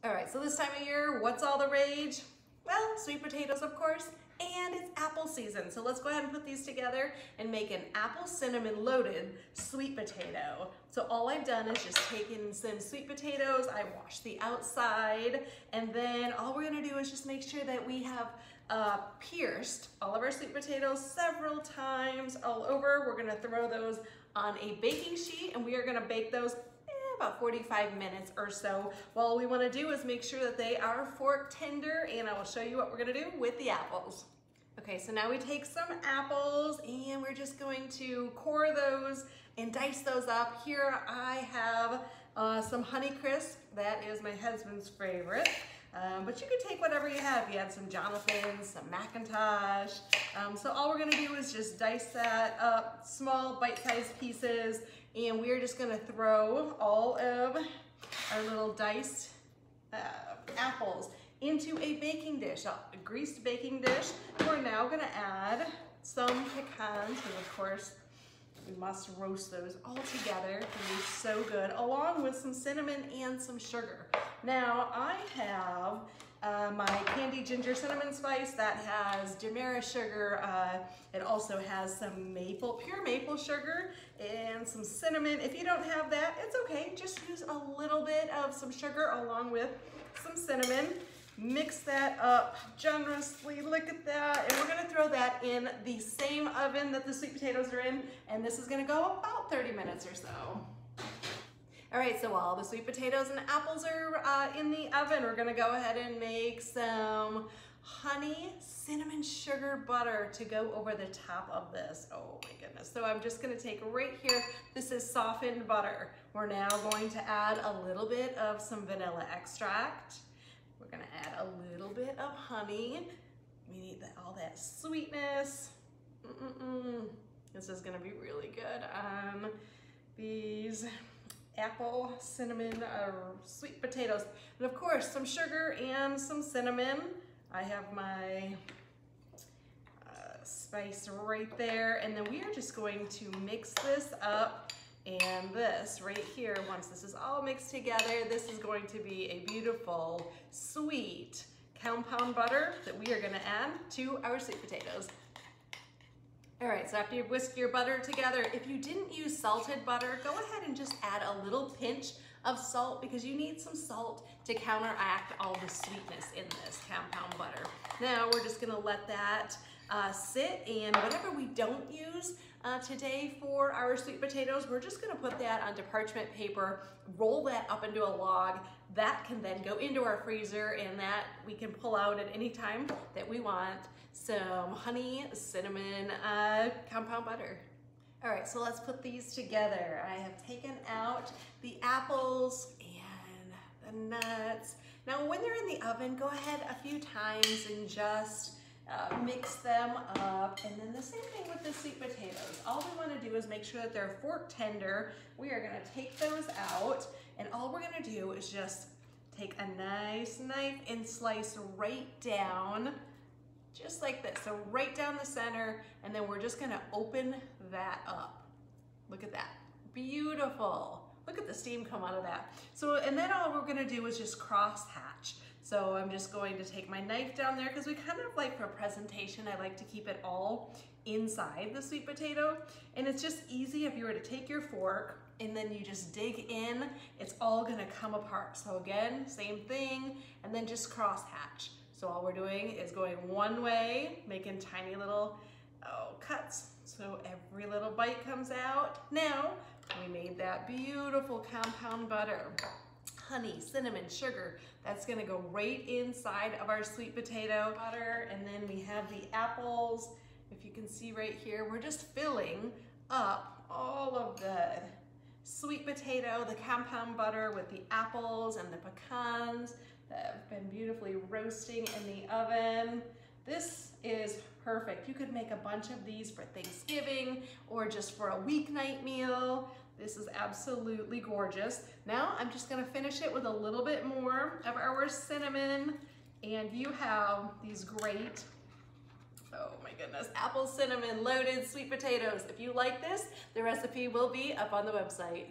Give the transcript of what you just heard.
All right, so this time of year, what's all the rage? Well, sweet potatoes, of course, and it's apple season. So let's go ahead and put these together and make an apple cinnamon loaded sweet potato. So all I've done is just taken some sweet potatoes, I washed the outside, and then all we're gonna do is just make sure that we have pierced all of our sweet potatoes several times all over. We're gonna throw those on a baking sheet and we are gonna bake those about 45 minutes or so. Well, all we want to do is make sure that they are fork tender, and I will show you what we're going to do with the apples. Okay, so now we take some apples and we're just going to core those and dice those up. Here I have some Honeycrisp. That is my husband's favorite. But you could take whatever you have. You have some Jonathan's, some McIntosh. So all we're gonna do is just dice that up, small bite-sized pieces, and we're just gonna throw all of our little diced apples into a baking dish, a greased baking dish. We're now gonna add some pecans, and of course, we must roast those all together. They're so good, along with some cinnamon and some sugar. Now I have my candied ginger cinnamon spice that has demerara sugar. It also has some pure maple sugar and some cinnamon. If you don't have that, it's okay. Just use a little bit of some sugar along with some cinnamon. Mix that up generously, look at that, and we're gonna throw that in the same oven that the sweet potatoes are in, and this is gonna go about 30 minutes or so. All right, so while all the sweet potatoes and apples are in the oven, we're gonna go ahead and make some honey cinnamon sugar butter to go over the top of this. Oh my goodness. So I'm just gonna take right here, this is softened butter. We're now going to add a little bit of some vanilla extract. We're gonna add a little bit of honey. We need all that sweetness. This is gonna be really good on these apple cinnamon sweet potatoes. And of course, some sugar and some cinnamon. I have my spice right there. And then we are just going to mix this up. And this right here, once this is all mixed together, this is going to be a beautiful, sweet compound butter that we are gonna add to our sweet potatoes. All right, so after you've whisked your butter together, if you didn't use salted butter, go ahead and just add a little pinch of salt because you need some salt to counteract all the sweetness in this compound butter. Now we're just gonna let that sit, and whatever we don't use today for our sweet potatoes, we're just gonna put that onto parchment paper, roll that up into a log. That can then go into our freezer, and that we can pull out at any time that we want some honey cinnamon compound butter. All right, so let's put these together. I have taken out the apples and the nuts. Now when they're in the oven, go ahead a few times and just mix them up. And then the same thing with the sweet potatoes. All we wanna do is make sure that they're fork tender. We are gonna take those out, and all we're gonna do is just take a nice knife and slice right down, just like this. So right down the center, and then we're just gonna open that up. Look at that, beautiful. Look at the steam come out of that. So, and then all we're gonna do is just cross hatch. So I'm just going to take my knife down there because we kind of like, for presentation, I like to keep it all inside the sweet potato. And it's just easy if you were to take your fork and then you just dig in, it's all gonna come apart. So again, same thing, and then just cross hatch. So all we're doing is going one way, making tiny little cuts. So every little bite comes out. Now, we made that beautiful compound butter. Honey, cinnamon, sugar, that's gonna go right inside of our sweet potato butter. And then we have the apples. If you can see right here, we're just filling up all of the sweet potato, the compound butter with the apples and the pecans that have been beautifully roasting in the oven. This is perfect. You could make a bunch of these for Thanksgiving or just for a weeknight meal. This is absolutely gorgeous. Now I'm just gonna finish it with a little bit more of our cinnamon, and you have these great, oh my goodness, apple cinnamon loaded sweet potatoes. If you like this, the recipe will be up on the website.